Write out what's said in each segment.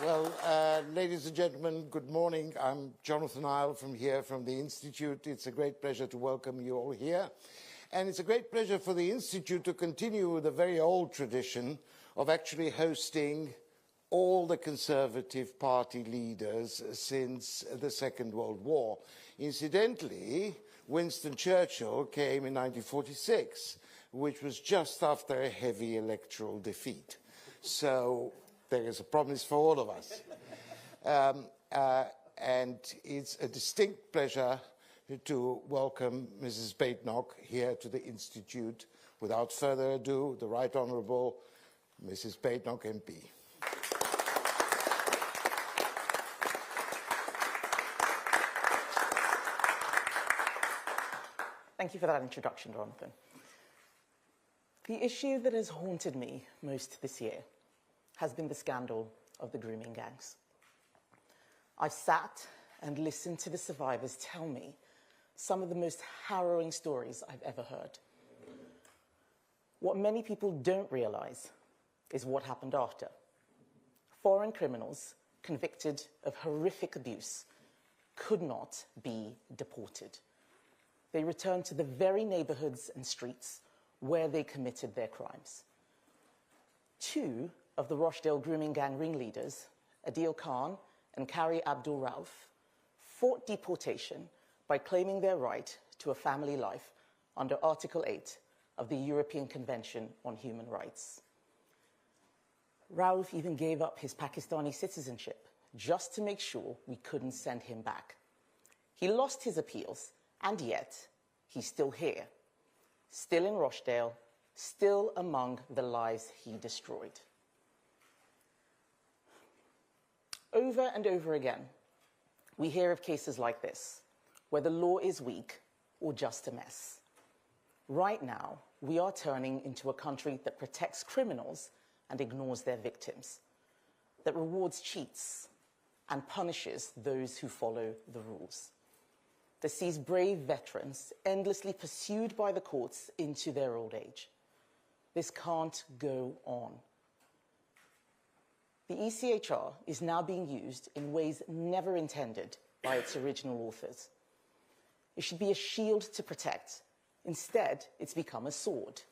Well, ladies and gentlemen, good morning. I'm Jonathan Isle from the Institute. It's a great pleasure to welcome you all here. And it's a great pleasure for the Institute to continue with a very old tradition of actually hosting all the Conservative Party leaders since the Second World War. Incidentally, Winston Churchill came in 1946, which was just after a heavy electoral defeat. So there is a promise for all of us. And it's a distinct pleasure to welcome Mrs. Badenoch here to the Institute. Without further ado, the Right Honourable Mrs. Badenoch MP. Thank you for that introduction, Jonathan. The issue that has haunted me most this year has been the scandal of the grooming gangs. I've sat and listened to the survivors tell me some of the most harrowing stories I've ever heard. What many people don't realize is what happened after. Foreign criminals convicted of horrific abuse could not be deported. They returned to the very neighborhoods and streets where they committed their crimes. Two of the Rochdale grooming gang ringleaders, Adil Khan and Kari Abdul Rauf, fought deportation by claiming their right to a family life under Article 8 of the European Convention on Human Rights. Rauf even gave up his Pakistani citizenship just to make sure we couldn't send him back. He lost his appeals, and yet he's still here, still in Rochdale, still among the lives he destroyed. Over and over again, we hear of cases like this, where the law is weak or just a mess. Right now, we are turning into a country that protects criminals and ignores their victims, that rewards cheats and punishes those who follow the rules, that sees brave veterans endlessly pursued by the courts into their old age. This can't go on. The ECHR is now being used in ways never intended by its original authors. It should be a shield to protect. Instead, it's become a sword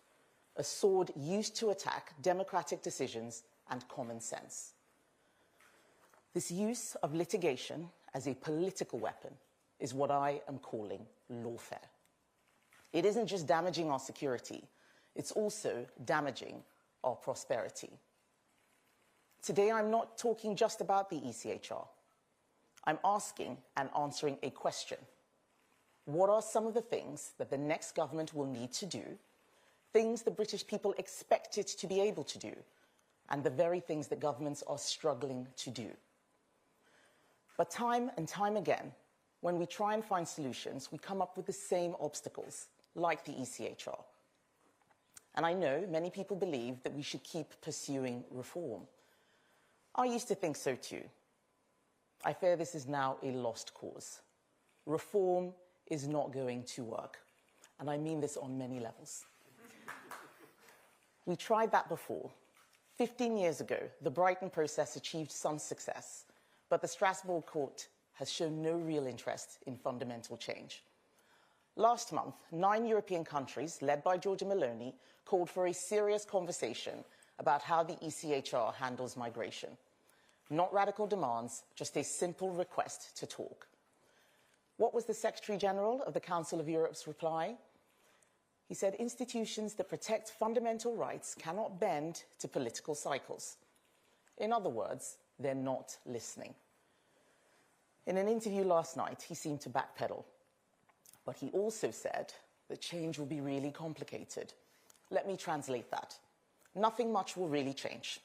used to attack democratic decisions and common sense. This use of litigation as a political weapon is what I am calling lawfare. It isn't just damaging our security, it's also damaging our prosperity. Today, I'm not talking just about the ECHR. I'm asking and answering a question. What are some of the things that the next government will need to do, things the British people expect it to be able to do, and the very things that governments are struggling to do? But time and time again, when we try and find solutions, we come up with the same obstacles, like the ECHR. And I know many people believe that we should keep pursuing reform. I used to think so too. I fear this is now a lost cause. Reform is not going to work, and I mean this on many levels. We tried that before. 15 years ago, the Brighton process achieved some success, but the Strasbourg court has shown no real interest in fundamental change. Last month, 9 European countries, led by Giorgia Meloni, called for a serious conversation about how the ECHR handles migration. Not radical demands, just a simple request to talk. What was the Secretary General of the Council of Europe's reply? He said, institutions that protect fundamental rights cannot bend to political cycles. In other words, they're not listening. In an interview last night, he seemed to backpedal, but he also said that change will be really complicated. Let me translate that. Nothing much will really change.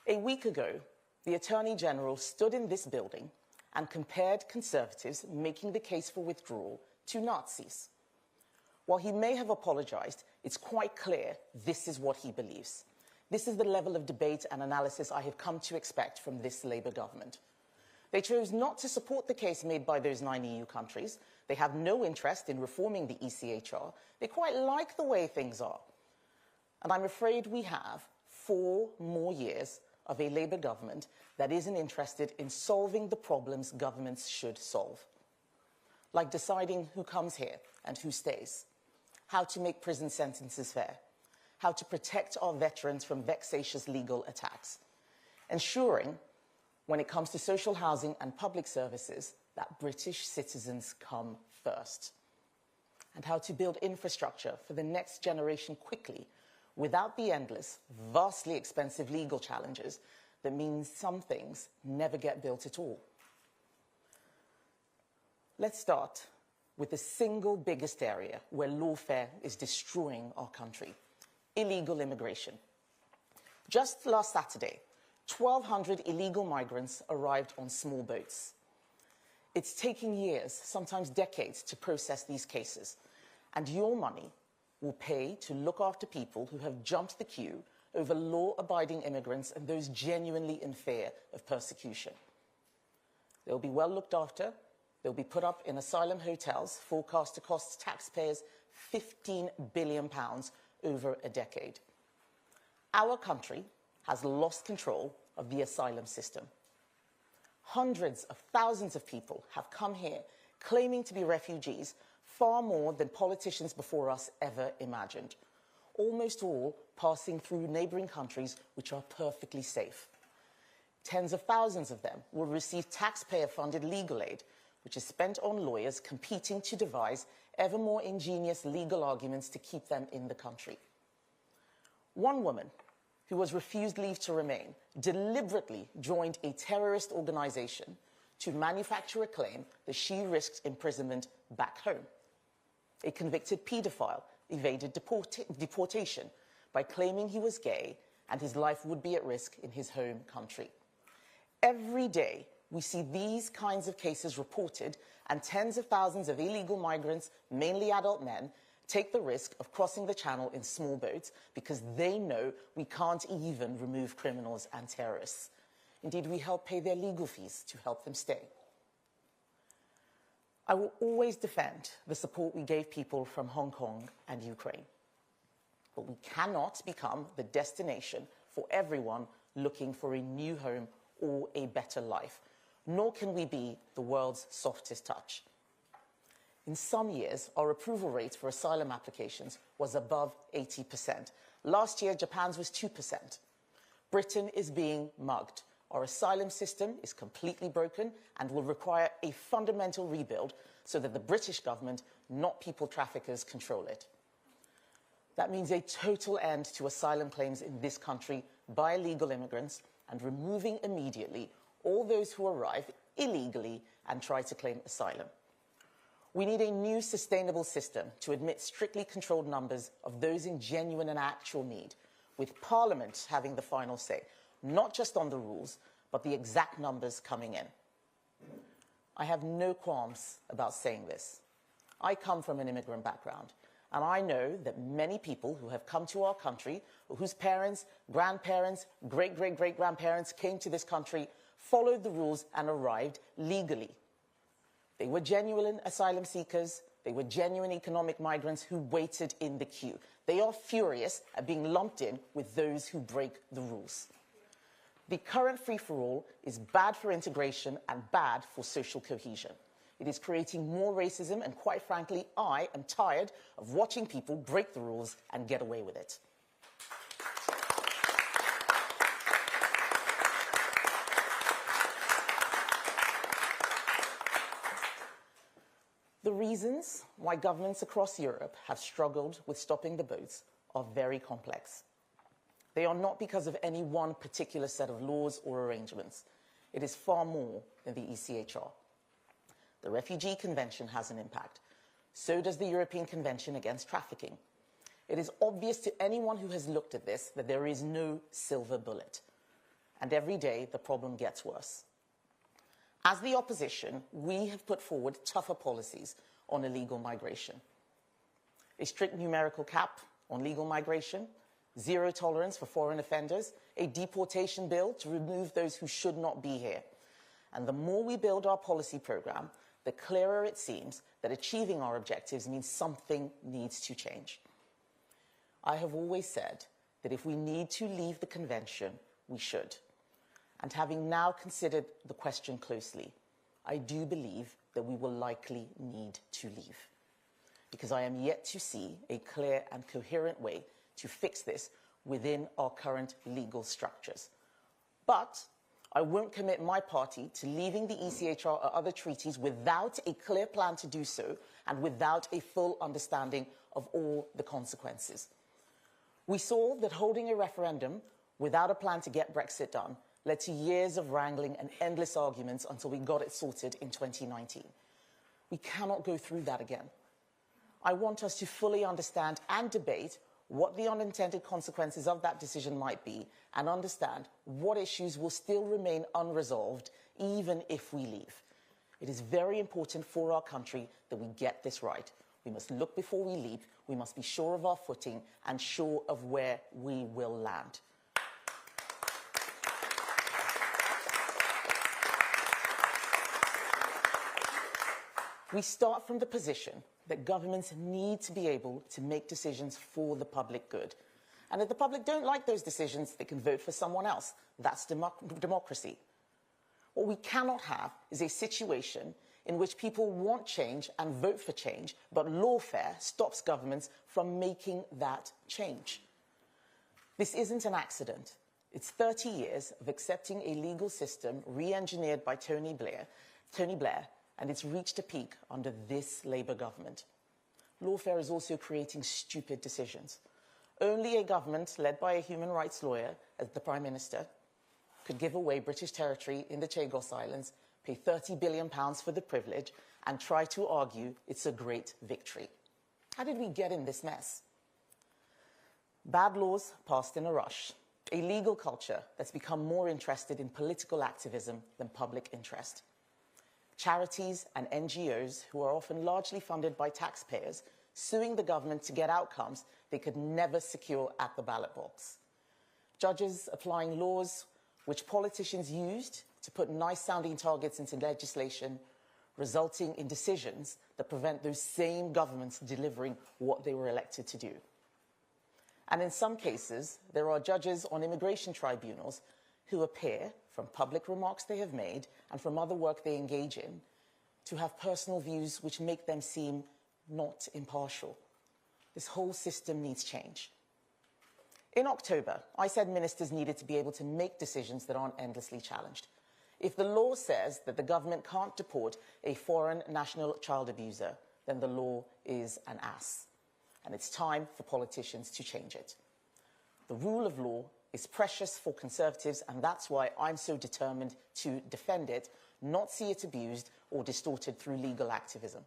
A week ago, the Attorney General stood in this building and compared Conservatives making the case for withdrawal to Nazis. While he may have apologized, it's quite clear this is what he believes. This is the level of debate and analysis I have come to expect from this Labour government. They chose not to support the case made by those 9 EU countries. They have no interest in reforming the ECHR. They quite like the way things are. And I'm afraid we have 4 more years of a Labour government that isn't interested in solving the problems governments should solve, like deciding who comes here and who stays, how to make prison sentences fair, how to protect our veterans from vexatious legal attacks, ensuring, when it comes to social housing and public services, that British citizens come first, and how to build infrastructure for the next generation quickly without the endless, vastly expensive legal challenges that means some things never get built at all. Let's start with the single biggest area where lawfare is destroying our country: illegal immigration. Just last Saturday, 1,200 illegal migrants arrived on small boats. It's taking years, sometimes decades, to process these cases, and your money will pay to look after people who have jumped the queue over law-abiding immigrants and those genuinely in fear of persecution. They'll be well looked after. They'll be put up in asylum hotels, forecast to cost taxpayers £15 billion over a decade. Our country has lost control of the asylum system. Hundreds of thousands of people have come here claiming to be refugees, far more than politicians before us ever imagined, almost all passing through neighbouring countries which are perfectly safe. Tens of thousands of them will receive taxpayer-funded legal aid, which is spent on lawyers competing to devise ever more ingenious legal arguments to keep them in the country. One woman who was refused leave to remain deliberately joined a terrorist organisation to manufacture a claim that she risked imprisonment back home. A convicted paedophile evaded deportation by claiming he was gay and his life would be at risk in his home country. Every day, we see these kinds of cases reported, and tens of thousands of illegal migrants, mainly adult men, take the risk of crossing the channel in small boats because they know we can't even remove criminals and terrorists. Indeed, we help pay their legal fees to help them stay. I will always defend the support we gave people from Hong Kong and Ukraine. But we cannot become the destination for everyone looking for a new home or a better life, nor can we be the world's softest touch. In some years, our approval rate for asylum applications was above 80%. Last year, Japan's was 2%. Britain is being mugged. Our asylum system is completely broken and will require a fundamental rebuild so that the British government, not people traffickers, control it. That means a total end to asylum claims in this country by illegal immigrants and removing immediately all those who arrive illegally and try to claim asylum. We need a new sustainable system to admit strictly controlled numbers of those in genuine and actual need, with Parliament having the final say, not just on the rules, but the exact numbers coming in. I have no qualms about saying this. I come from an immigrant background, and I know that many people who have come to our country, or whose parents, grandparents, great-great-great-grandparents came to this country, followed the rules and arrived legally. They were genuine asylum seekers. They were genuine economic migrants who waited in the queue. They are furious at being lumped in with those who break the rules. The current free-for-all is bad for integration and bad for social cohesion. It is creating more racism, and quite frankly, I am tired of watching people break the rules and get away with it. The reasons why governments across Europe have struggled with stopping the boats are very complex. They are not because of any one particular set of laws or arrangements. It is far more than the ECHR. The Refugee Convention has an impact. So does the European Convention Against Trafficking. It is obvious to anyone who has looked at this that there is no silver bullet. And every day, the problem gets worse. As the opposition, we have put forward tougher policies on illegal migration. A strict numerical cap on legal migration, zero tolerance for foreign offenders, a deportation bill to remove those who should not be here. And the more we build our policy programme, the clearer it seems that achieving our objectives means something needs to change. I have always said that if we need to leave the convention, we should. and having now considered the question closely, I do believe that we will likely need to leave, because I am yet to see a clear and coherent way to fix this within our current legal structures. But I won't commit my party to leaving the ECHR or other treaties without a clear plan to do so and without a full understanding of all the consequences. We saw that holding a referendum without a plan to get Brexit done led to years of wrangling and endless arguments until we got it sorted in 2019. We cannot go through that again. I want us to fully understand and debate what the unintended consequences of that decision might be and understand what issues will still remain unresolved even if we leave. It is very important for our country that we get this right. We must look before we leap. We must be sure of our footing and sure of where we will land. We start from the position that governments need to be able to make decisions for the public good. And if the public don't like those decisions, they can vote for someone else. That's democracy. What we cannot have is a situation in which people want change and vote for change, but lawfare stops governments from making that change. This isn't an accident. It's 30 years of accepting a legal system re-engineered by Tony Blair, and it's reached a peak under this Labour government. Lawfare is also creating stupid decisions. Only a government led by a human rights lawyer as the Prime Minister could give away British territory in the Chagos Islands, pay £30 billion for the privilege, and try to argue it's a great victory. How did we get in this mess? Bad laws passed in a rush, a legal culture that's become more interested in political activism than public interest. Charities and NGOs, who are often largely funded by taxpayers, suing the government to get outcomes they could never secure at the ballot box. Judges applying laws which politicians used to put nice-sounding targets into legislation, resulting in decisions that prevent those same governments delivering what they were elected to do. And in some cases, there are judges on immigration tribunals who appear, from public remarks they have made and from other work they engage in, to have personal views which make them seem not impartial. This whole system needs change. In October, I said ministers needed to be able to make decisions that aren't endlessly challenged. If the law says that the government can't deport a foreign national child abuser, then the law is an ass. And it's time for politicians to change it. The rule of law is precious for Conservatives, and that's why I'm so determined to defend it, not see it abused or distorted through legal activism.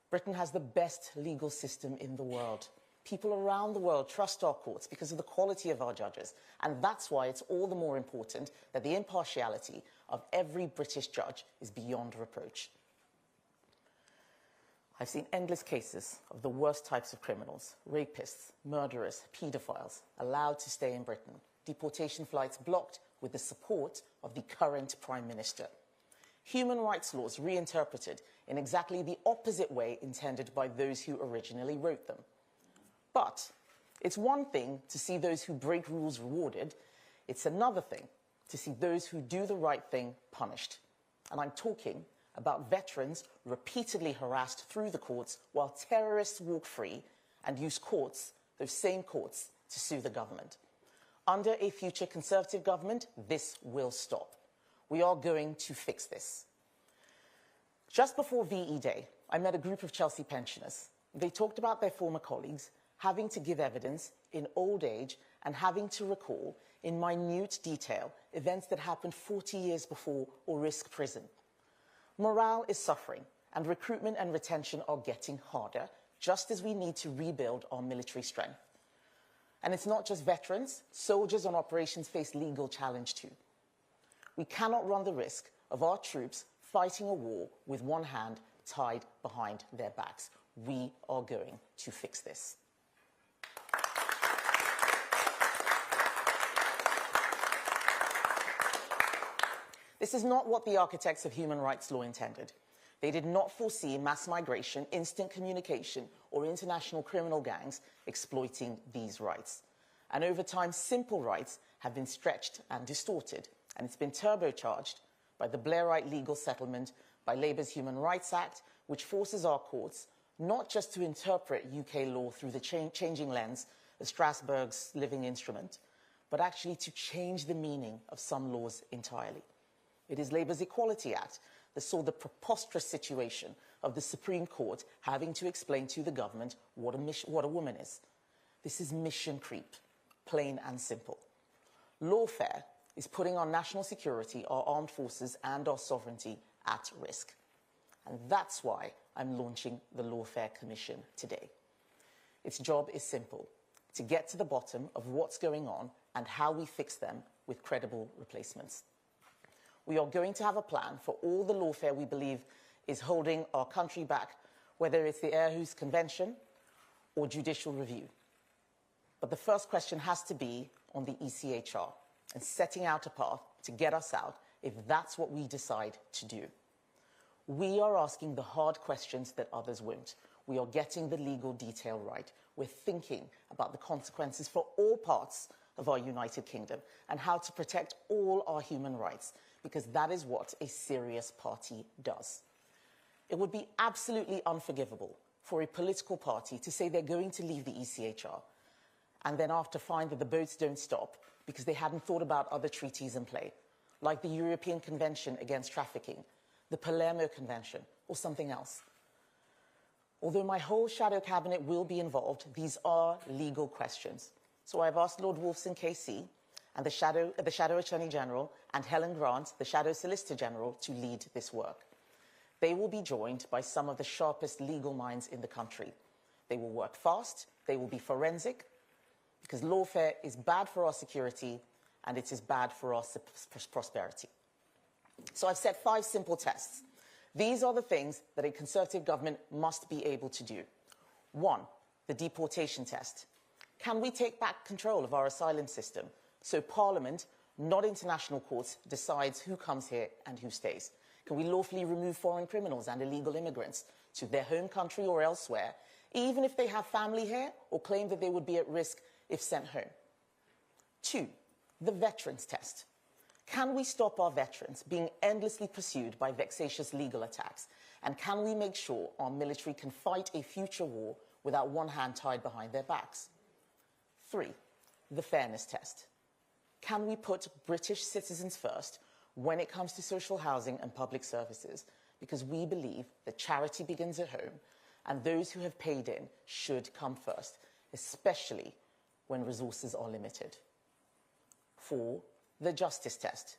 Britain has the best legal system in the world. People around the world trust our courts because of the quality of our judges, and that's why it's all the more important that the impartiality of every British judge is beyond reproach. I've seen endless cases of the worst types of criminals, rapists, murderers, paedophiles, allowed to stay in Britain, deportation flights blocked with the support of the current Prime Minister. Human rights laws reinterpreted in exactly the opposite way intended by those who originally wrote them. But it's one thing to see those who break rules rewarded. It's another thing to see those who do the right thing punished. And I'm talking about veterans repeatedly harassed through the courts while terrorists walk free and use courts, those same courts, to sue the government. Under a future Conservative government, this will stop. We are going to fix this. Just before VE Day, I met a group of Chelsea pensioners. They talked about their former colleagues having to give evidence in old age and having to recall in minute detail events that happened 40 years before or risk prison. Morale is suffering, and recruitment and retention are getting harder, just as we need to rebuild our military strength. And it's not just veterans. Soldiers on operations face legal challenge too. We cannot run the risk of our troops fighting a war with one hand tied behind their backs. We are going to fix this. This is not what the architects of human rights law intended. They did not foresee mass migration, instant communication, or international criminal gangs exploiting these rights. And over time, simple rights have been stretched and distorted. and it's been turbocharged by the Blairite legal settlement, by Labour's Human Rights Act, which forces our courts not just to interpret UK law through the changing lens of Strasbourg's living instrument, but actually to change the meaning of some laws entirely. It is Labour's Equality Act that saw the preposterous situation of the Supreme Court having to explain to the government what a woman is. This is mission creep, plain and simple. Lawfare is putting our national security, our armed forces, and our sovereignty at risk. And that's why I'm launching the Lawfare Commission today. Its job is simple: to get to the bottom of what's going on and how we fix them with credible replacements. We are going to have a plan for all the lawfare we believe is holding our country back, whether it's the Aarhus Convention or judicial review. But the first question has to be on the ECHR and setting out a path to get us out if that's what we decide to do. We are asking the hard questions that others won't. We are getting the legal detail right. We're thinking about the consequences for all parts of our United Kingdom and how to protect all our human rights, because that is what a serious party does. It would be absolutely unforgivable for a political party to say they're going to leave the ECHR and then after find that the boats don't stop because they hadn't thought about other treaties in play, like the European Convention Against Trafficking, the Palermo Convention, or something else. Although my whole shadow cabinet will be involved, these are legal questions. So I've asked Lord Wolfson KC and the Shadow Attorney General and Helen Grant, the Shadow Solicitor General, to lead this work. They will be joined by some of the sharpest legal minds in the country. They will work fast, they will be forensic, because lawfare is bad for our security and it is bad for our prosperity. So I've set 5 simple tests. These are the things that a Conservative government must be able to do. 1, the deportation test. Can we take back control of our asylum system so Parliament, not international courts, decides who comes here and who stays? Can we lawfully remove foreign criminals and illegal immigrants to their home country or elsewhere, even if they have family here or claim that they would be at risk if sent home? 2, the veterans test. Can we stop our veterans being endlessly pursued by vexatious legal attacks? And can we make sure our military can fight a future war without one hand tied behind their backs? 3, the fairness test. Can we put British citizens first when it comes to social housing and public services? Because we believe that charity begins at home and those who have paid in should come first, especially when resources are limited. 4, the justice test.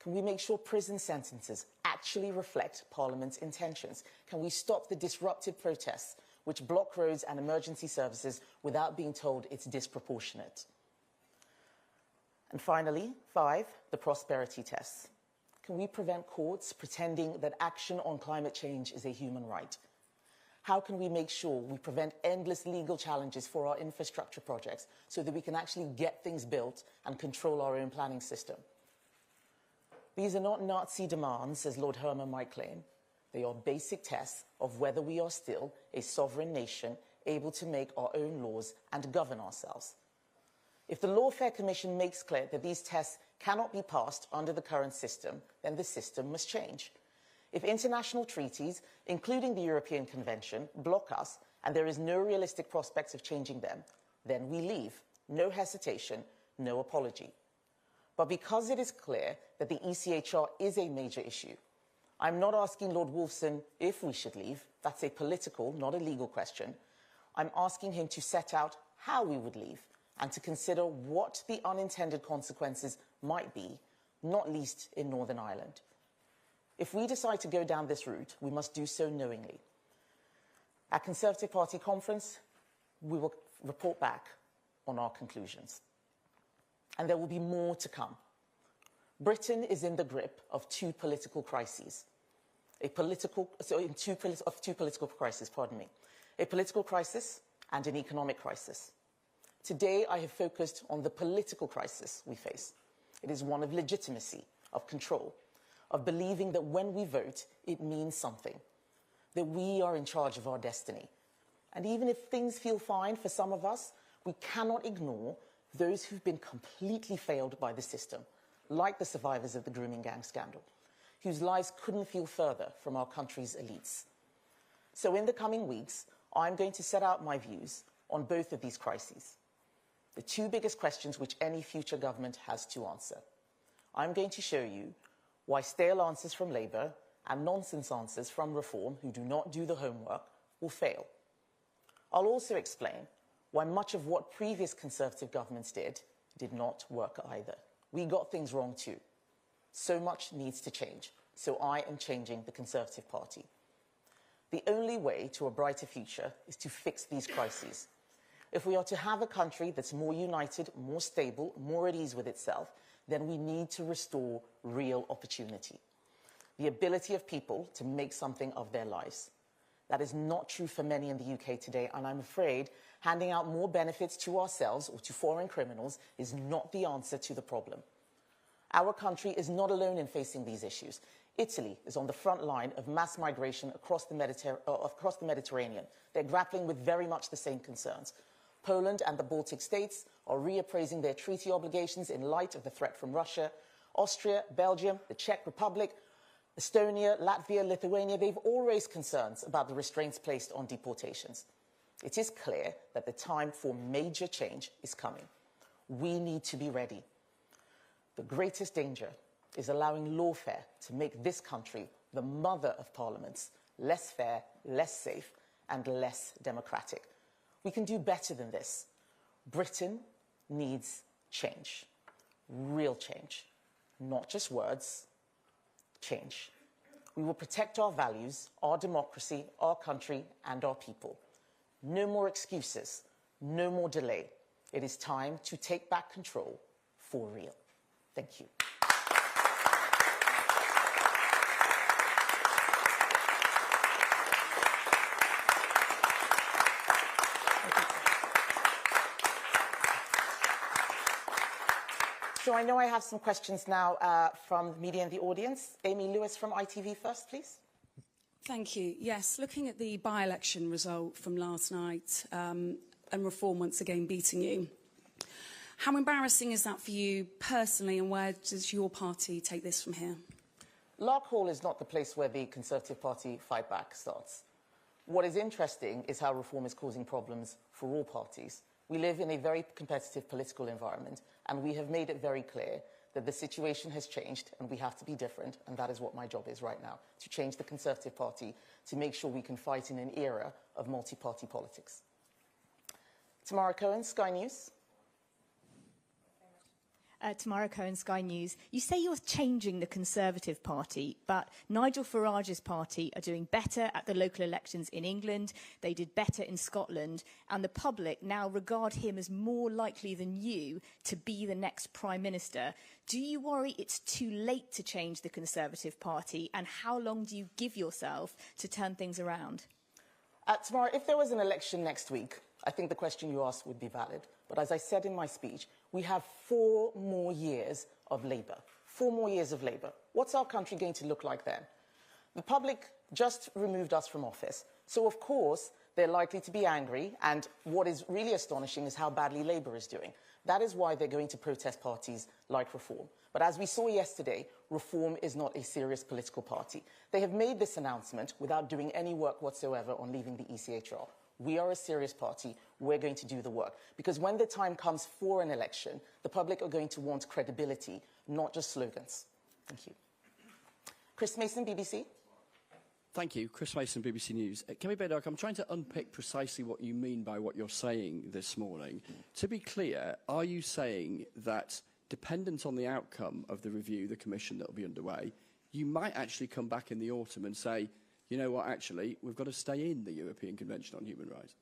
Can we make sure prison sentences actually reflect Parliament's intentions? Can we stop the disruptive protests which block roads and emergency services without being told it's disproportionate? And finally, 5, the prosperity test. Can we prevent courts pretending that action on climate change is a human right? How can we make sure we prevent endless legal challenges for our infrastructure projects so that we can actually get things built and control our own planning system? These are not Nazi demands, as Lord Herman might claim. They are basic tests of whether we are still a sovereign nation able to make our own laws and govern ourselves. If the Lawfare Commission makes clear that these tests cannot be passed under the current system, then the system must change. If international treaties, including the European Convention, block us and there is no realistic prospects of changing them, then we leave. No hesitation, no apology. But because it is clear that the ECHR is a major issue, I'm not asking Lord Wolfson if we should leave. That's a political, not a legal question. I'm asking him to set out how we would leave and to consider what the unintended consequences might be, not least in Northern Ireland. If we decide to go down this route, we must do so knowingly. At Conservative Party conference, we will report back on our conclusions. And there will be more to come. Britain is in the grip of 2 political crises. A political crises, a political crisis and an economic crisis. Today, I have focused on the political crisis we face. It is one of legitimacy, of control, of believing that when we vote, it means something, that we are in charge of our destiny. And even if things feel fine for some of us, we cannot ignore those who've been completely failed by the system, like the survivors of the grooming gang scandal, whose lives couldn't feel further from our country's elites. So in the coming weeks, I'm going to set out my views on both of these crises, the two biggest questions which any future government has to answer. I'm going to show you why stale answers from Labour and nonsense answers from Reform, who do not do the homework, will fail. I'll also explain why much of what previous Conservative governments did not work either. We got things wrong too. So much needs to change. So I am changing the Conservative Party. The only way to a brighter future is to fix these crises. If we are to have a country that's more united, more stable, more at ease with itself, then we need to restore real opportunity. The ability of people to make something of their lives. That is not true for many in the UK today, and I'm afraid handing out more benefits to ourselves or to foreign criminals is not the answer to the problem. Our country is not alone in facing these issues. Italy is on the front line of mass migration across the Mediterranean. They're grappling with very much the same concerns. Poland and the Baltic states are reappraising their treaty obligations in light of the threat from Russia. Austria, Belgium, the Czech Republic, Estonia, Latvia, Lithuania, they've all raised concerns about the restraints placed on deportations. It is clear that the time for major change is coming. We need to be ready. The greatest danger is allowing lawfare to make this country, the mother of parliaments, less fair, less safe, and less democratic. We can do better than this. Britain needs change. Real change. Not just words. Change. We will protect our values, our democracy, our country, and our people. No more excuses. No more delay. It is time to take back control for real. Thank you. So I know I have some questions now from the media and the audience. Amy Lewis from ITV first, please. Thank you. Yes, looking at the by-election result from last night and Reform once again beating you, how embarrassing is that for you personally, and where does your party take this from here? Lark Hall is not the place where the Conservative Party fight back starts. What is interesting is how Reform is causing problems for all parties. We live in a very competitive political environment, and we have made it very clear that the situation has changed and we have to be different, and that is what my job is right now, to change the Conservative Party to make sure we can fight in an era of multi-party politics. Tamara Cohen, Sky News. Tamara Cohen, Sky News. You say you're changing the Conservative Party, but Nigel Farage's party are doing better at the local elections in England. They did better in Scotland, and the public now regard him as more likely than you to be the next Prime Minister. Do you worry it's too late to change the Conservative Party, and how long do you give yourself to turn things around? Tamara, if there was an election next week, I think the question you asked would be valid. But as I said in my speech, we have 4 more years of Labour. 4 more years of Labour. What's our country going to look like then? The public just removed us from office. So, of course, they're likely to be angry. And what is really astonishing is how badly Labour is doing. That is why they're going to protest parties like Reform. But as we saw yesterday, Reform is not a serious political party. They have made this announcement without doing any work whatsoever on leaving the ECHR. We are a serious party. We're going to do the work. Because when the time comes for an election, the public are going to want credibility, not just slogans. Thank you. Chris Mason, BBC. Thank you. Chris Mason, BBC News. Kemi Badenoch, I'm trying to unpick precisely what you mean by what you're saying this morning. To be clear, are you saying that, dependent on the outcome of the review, the commission that will be underway, you might actually come back in the autumn and say, you know what, actually, we've got to stay in the European Convention on Human Rights?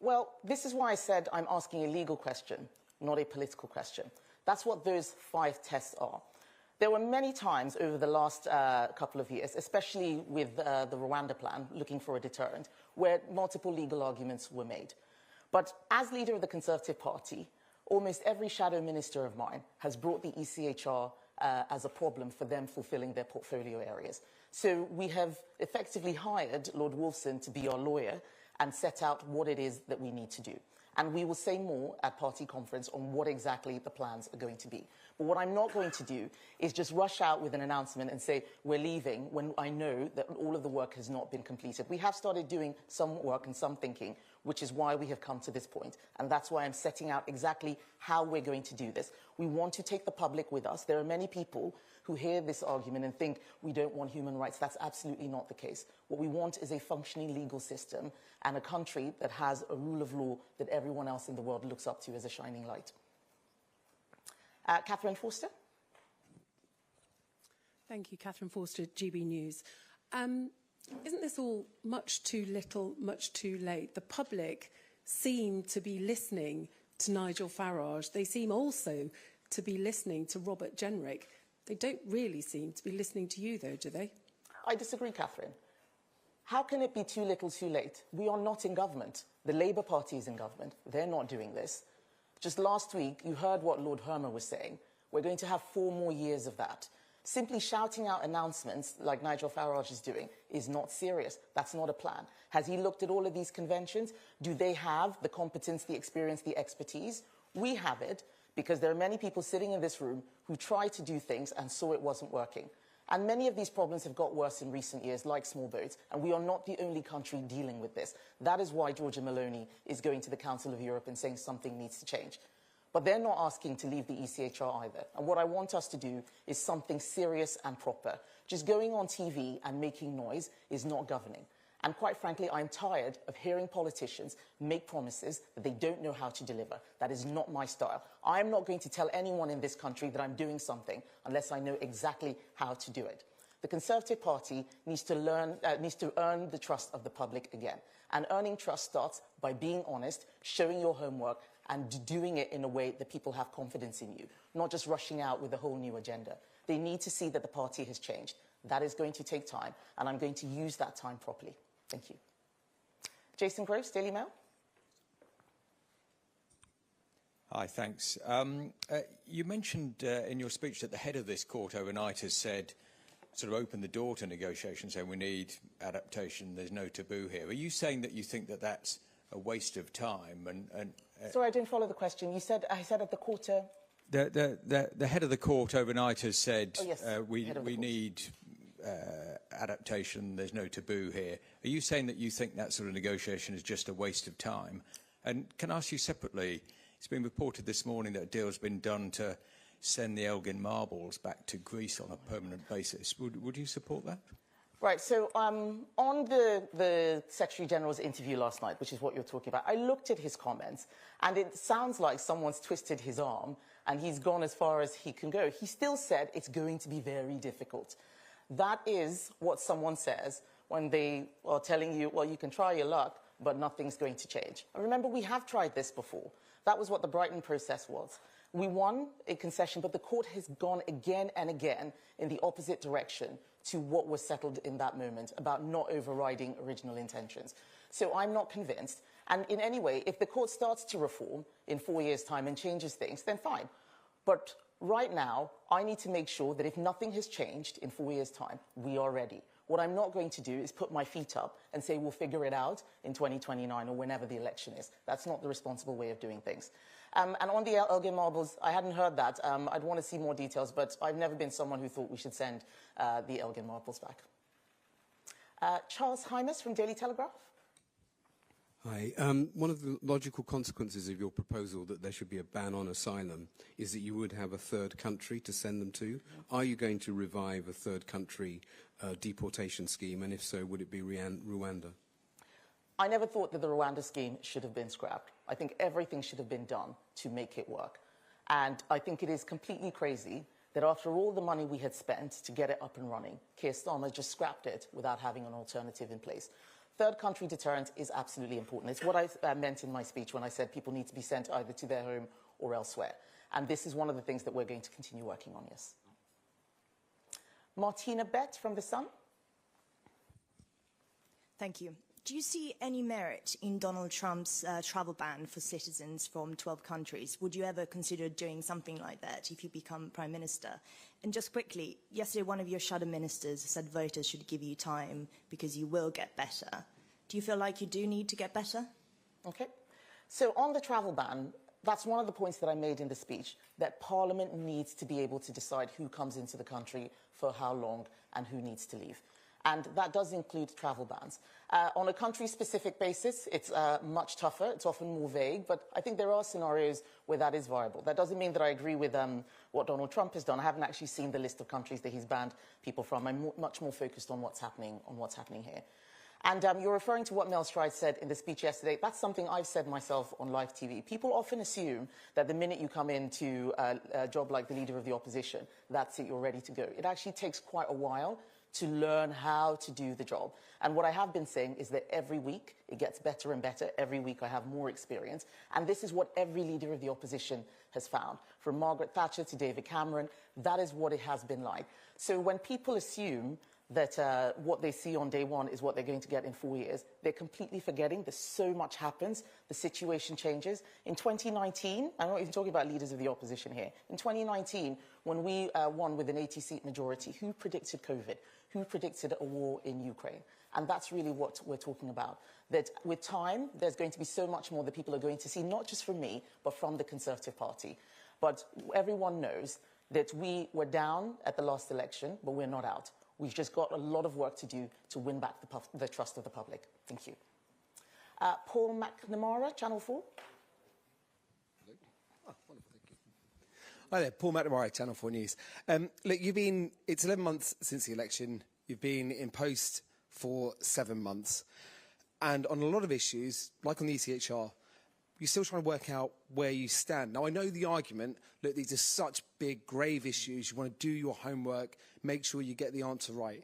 Well, this is why I said I'm asking a legal question, not a political question. That's what those 5 tests are. There were many times over the last couple of years, especially with the Rwanda plan, looking for a deterrent, where multiple legal arguments were made. But as leader of the Conservative Party, almost every shadow minister of mine has brought the ECHR as a problem for them fulfilling their portfolio areas. So we have effectively hired Lord Wolfson to be our lawyer and set out what it is that we need to do. And we will say more at party conference on what exactly the plans are going to be. But what I'm not going to do is just rush out with an announcement and say, we're leaving, when I know that all of the work has not been completed. We have started doing some work and some thinking, which is why we have come to this point. And that's why I'm setting out exactly how we're going to do this. We want to take the public with us. There are many people who hear this argument and think we don't want human rights. That's absolutely not the case. What we want is a functioning legal system and a country that has a rule of law that everyone else in the world looks up to as a shining light. Catherine Forster. Thank you, Catherine Forster, GB News. Isn't this all much too little, much too late? The public seem to be listening to Nigel Farage. They seem also to be listening to Robert Jenrick. They don't really seem to be listening to you, though, do they? I disagree, Catherine. How can it be too little, too late? We are not in government. The Labour Party is in government. They're not doing this. Just last week, you heard what Lord Hermer was saying. We're going to have 4 more years of that. Simply shouting out announcements like Nigel Farage is doing is not serious. That's not a plan. Has he looked at all of these conventions? Do they have the competence, the experience, the expertise? We have it because there are many people sitting in this room who tried to do things and saw it wasn't working. And many of these problems have got worse in recent years, like small boats, and we are not the only country dealing with this. That is why Giorgia Meloni is going to the Council of Europe and saying something needs to change. But they're not asking to leave the ECHR either. And what I want us to do is something serious and proper. Just going on TV and making noise is not governing. And quite frankly, I'm tired of hearing politicians make promises that they don't know how to deliver. That is not my style. I am not going to tell anyone in this country that I'm doing something unless I know exactly how to do it. The Conservative Party needs to earn the trust of the public again. And earning trust starts by being honest, showing your homework, and doing it in a way that people have confidence in you, not just rushing out with a whole new agenda. They need to see that the party has changed. That is going to take time, and I'm going to use that time properly. Thank you. Jason Groves, Daily Mail. Hi, thanks. You mentioned in your speech that the head of this court overnight has said, sort of opened the door to negotiations, saying we need adaptation, there's no taboo here. Are you saying that you think that that's a waste of time? Sorry, I didn't follow the question. You said, I said at the quarter... The head of the court overnight has said, oh, yes, we need adaptation, there's no taboo here. Are you saying that you think that sort of negotiation is just a waste of time? And can I ask you separately, it's been reported this morning that a deal's been done to send the Elgin marbles back to Greece on a permanent basis. Would you support that? Right, so on the Secretary-General's interview last night, which is what you're talking about, I looked at his comments, and it sounds like someone's twisted his arm, and he's gone as far as he can go. He still said it's going to be very difficult. That is what someone says when they are telling you, well, you can try your luck, but nothing's going to change. And remember, we have tried this before. That was what the Brighton process was. We won a concession, but the court has gone again and again in the opposite direction to what was settled in that moment about not overriding original intentions. So I'm not convinced. And in any way, if the court starts to reform in 4 years' time and changes things, then fine. But right now, I need to make sure that if nothing has changed in 4 years' time, we are ready. What I'm not going to do is put my feet up and say we'll figure it out in 2029 or whenever the election is. That's not the responsible way of doing things. And on the Elgin marbles, I hadn't heard that. I'd want to see more details, but I've never been someone who thought we should send the Elgin marbles back. Charles Hymas from Daily Telegraph. Hi. One of the logical consequences of your proposal that there should be a ban on asylum is that you would have a third country to send them to. Are you going to revive a third country deportation scheme, and if so, would it be Rwanda? I never thought that the Rwanda scheme should have been scrapped. I think everything should have been done to make it work. And I think it is completely crazy that after all the money we had spent to get it up and running, Keir Starmer just scrapped it without having an alternative in place. Third country deterrent is absolutely important. It's what I meant in my speech when I said people need to be sent either to their home or elsewhere. And this is one of the things that we're going to continue working on, yes. Martina Bett from The Sun. Thank you. Do you see any merit in Donald Trump's travel ban for citizens from 12 countries? Would you ever consider doing something like that if you become Prime Minister? And just quickly, yesterday one of your shadow ministers said voters should give you time because you will get better. Do you feel like you do need to get better? Okay. So on the travel ban, that's one of the points that I made in the speech, that Parliament needs to be able to decide who comes into the country for how long and who needs to leave. And that does include travel bans. On a country-specific basis, it's much tougher. It's often more vague, but I think there are scenarios where that is viable. That doesn't mean that I agree with what Donald Trump has done. I haven't actually seen the list of countries that he's banned people from. I'm much more focused on what's happening here. And you're referring to what Mel Stride said in the speech yesterday. That's something I've said myself on live TV. People often assume that the minute you come into a job like the Leader of the Opposition, that's it, you're ready to go. It actually takes quite a while to learn how to do the job. And what I have been saying is that every week it gets better and better. Every week I have more experience. And this is what every Leader of the Opposition has found. From Margaret Thatcher to David Cameron, that is what it has been like. So when people assume that what they see on day one is what they're going to get in 4 years, they're completely forgetting that so much happens, the situation changes. In 2019, I'm not even talking about leaders of the opposition here, in 2019, when we won with an 80-seat majority, who predicted COVID? Who predicted a war in Ukraine? And that's really what we're talking about. That with time, there's going to be so much more that people are going to see, not just from me, but from the Conservative Party. But everyone knows that we were down at the last election, but we're not out. We've just got a lot of work to do to win back the trust of the public. Thank you. Paul McNamara, Channel 4. Oh, wonderful, thank you. Hi there, Paul McNamara, Channel 4 News. Look, it's 11 months since the election. You've been in post for 7 months. And on a lot of issues, like on the ECHR, you're still trying to work out where you stand. Now, I know the argument, look, these are such big, grave issues. You want to do your homework, make sure you get the answer right.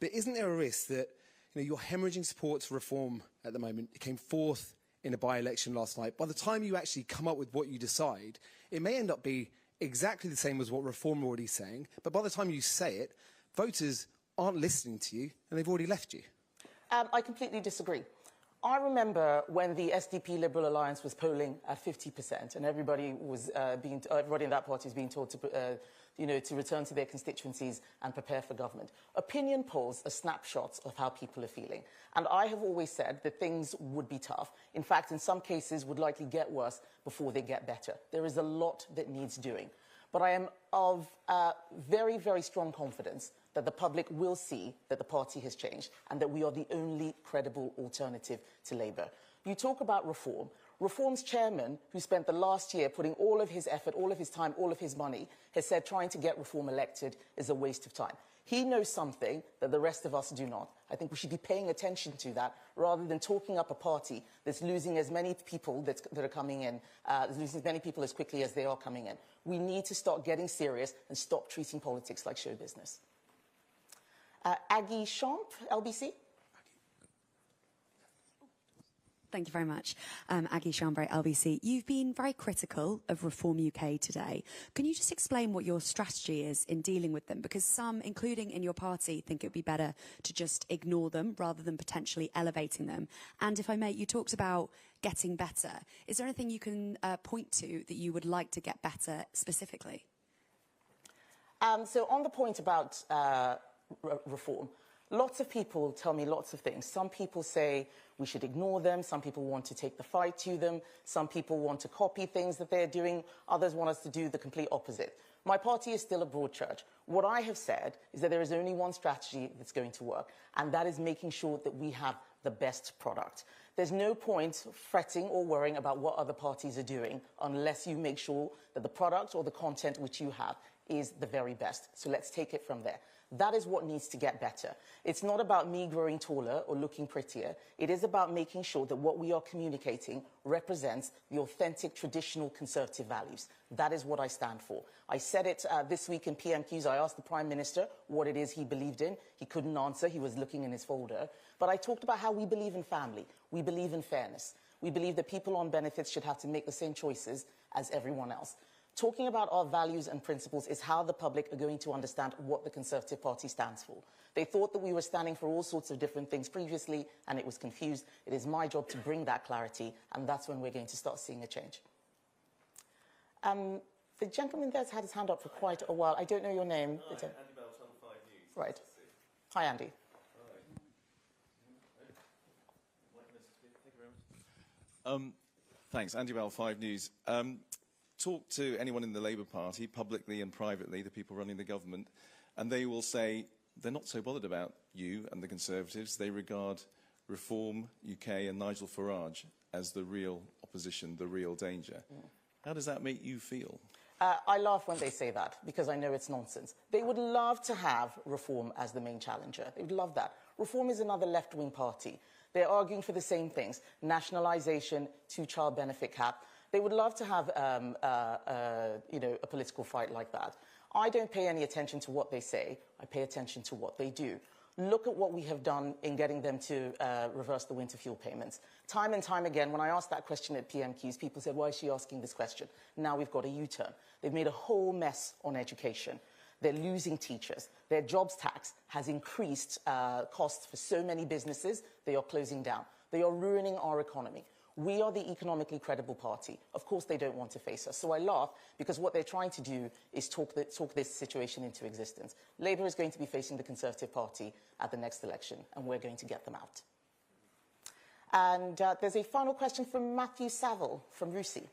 But isn't there a risk that you're hemorrhaging support to reform at the moment? It came fourth in a by-election last night. By the time you actually come up with what you decide, it may end up being exactly the same as what Reform are already saying. But by the time you say it, voters aren't listening to you and they've already left you. I completely disagree. I remember when the SDP Liberal Alliance was polling at 50%, and everybody in that party was being told to, to return to their constituencies and prepare for government. Opinion polls are snapshots of how people are feeling, and I have always said that things would be tough. In fact, in some cases, would likely get worse before they get better. There is a lot that needs doing, but I am of very, very strong confidence that the public will see that the party has changed and that we are the only credible alternative to Labour. You talk about Reform. Reform's chairman, who spent the last year putting all of his effort, all of his time, all of his money, has said trying to get Reform elected is a waste of time. He knows something that the rest of us do not. I think we should be paying attention to that rather than talking up a party that's losing as many people that are coming in, losing as many people as quickly as they are coming in. We need to start getting serious and stop treating politics like show business. Aggie Champ, LBC. Thank you very much. Aggie Chambray, LBC. You've been very critical of Reform UK today. Can you just explain what your strategy is in dealing with them? Because some, including in your party, think it would be better to just ignore them rather than potentially elevating them. And if I may, you talked about getting better. Is there anything you can point to that you would like to get better specifically? So on the point about Reform, lots of people tell me lots of things. Some people say we should ignore them. Some people want to take the fight to them. Some people want to copy things that they're doing. Others want us to do the complete opposite. My party is still a broad church. What I have said is that there is only one strategy that's going to work, and that is making sure that we have the best product. There's no point fretting or worrying about what other parties are doing unless you make sure that the product or the content which you have is the very best. So let's take it from there. That is what needs to get better. It's not about me growing taller or looking prettier. It is about making sure that what we are communicating represents the authentic, traditional Conservative values. That is what I stand for. I said it this week in PMQs. I asked the Prime Minister what it is he believed in. He couldn't answer. He was looking in his folder. But I talked about how we believe in family. We believe in fairness. We believe that people on benefits should have to make the same choices as everyone else. Talking about our values and principles is how the public are going to understand what the Conservative Party stands for. They thought that we were standing for all sorts of different things previously, and it was confused. It is my job to bring that clarity, and that's when we're going to start seeing a change. The gentleman there has had his hand up for quite a while. I don't know your name. Hi, Andy Bell, Channel 5 News. Right. Hi, Andy. Thanks. Andy Bell, 5 News. Talk to anyone in the Labour Party, publicly and privately, the people running the government, and they will say they're not so bothered about you and the Conservatives. They regard Reform UK and Nigel Farage as the real opposition, the real danger. How does that make you feel? I laugh when they say that, because I know it's nonsense. They would love to have Reform as the main challenger. They would love that. Reform is another left-wing party. They're arguing for the same things: nationalisation, 2-child benefit cap. They would love to have a political fight like that. I don't pay any attention to what they say. I pay attention to what they do. Look at what we have done in getting them to reverse the winter fuel payments. Time and time again, when I asked that question at PMQs, people said, why is she asking this question? Now we've got a U-turn. They've made a whole mess on education. They're losing teachers. Their jobs tax has increased costs for so many businesses. They are closing down. They are ruining our economy. We are the economically credible party. Of course they don't want to face us. So I laugh, because what they're trying to do is talk this situation into existence. Labour is going to be facing the Conservative Party at the next election, and we're going to get them out. And there's a final question from Matthew Saville from RUSI,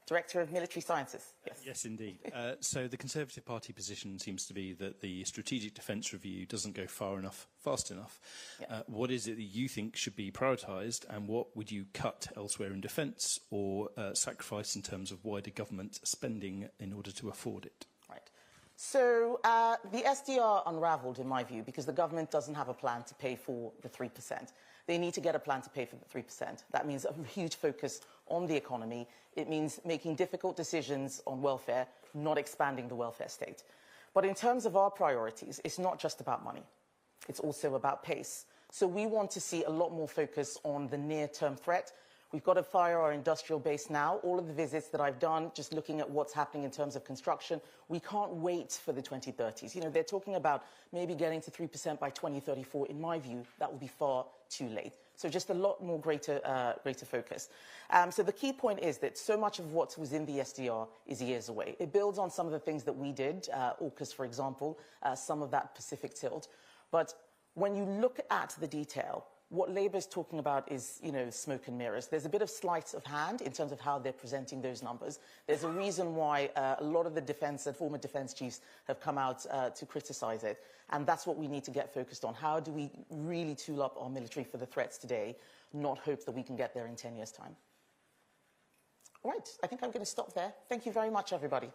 Director of Military Sciences. Yes, yes indeed. So the Conservative Party position seems to be that the Strategic Defence Review doesn't go far enough, fast enough. Yeah. What is it that you think should be prioritised, and what would you cut elsewhere in defence or sacrifice in terms of wider government spending in order to afford it? Right. So the SDR unravelled, in my view, because the government doesn't have a plan to pay for the 3%. They need to get a plan to pay for the 3%. That means a huge focus on the economy. It means making difficult decisions on welfare, not expanding the welfare state. But in terms of our priorities, it's not just about money. It's also about pace. So we want to see a lot more focus on the near-term threat. We've got to fire our industrial base now. All of the visits that I've done, just looking at what's happening in terms of construction, we can't wait for the 2030s. You know, they're talking about maybe getting to 3% by 2034. In my view, that will be far too late. So just a lot more greater focus. So the key point is that so much of what was in the SDR is years away. It builds on some of the things that we did, AUKUS, for example, some of that Pacific tilt. But when you look at the detail, what Labour is talking about is, you know, smoke and mirrors. There's a bit of sleight of hand in terms of how they're presenting those numbers. There's a reason why a lot of the defence and former defence chiefs have come out to criticise it. And that's what we need to get focused on. How do we really tool up our military for the threats today, not hope that we can get there in 10 years' time? All right, I think I'm going to stop there. Thank you very much, everybody.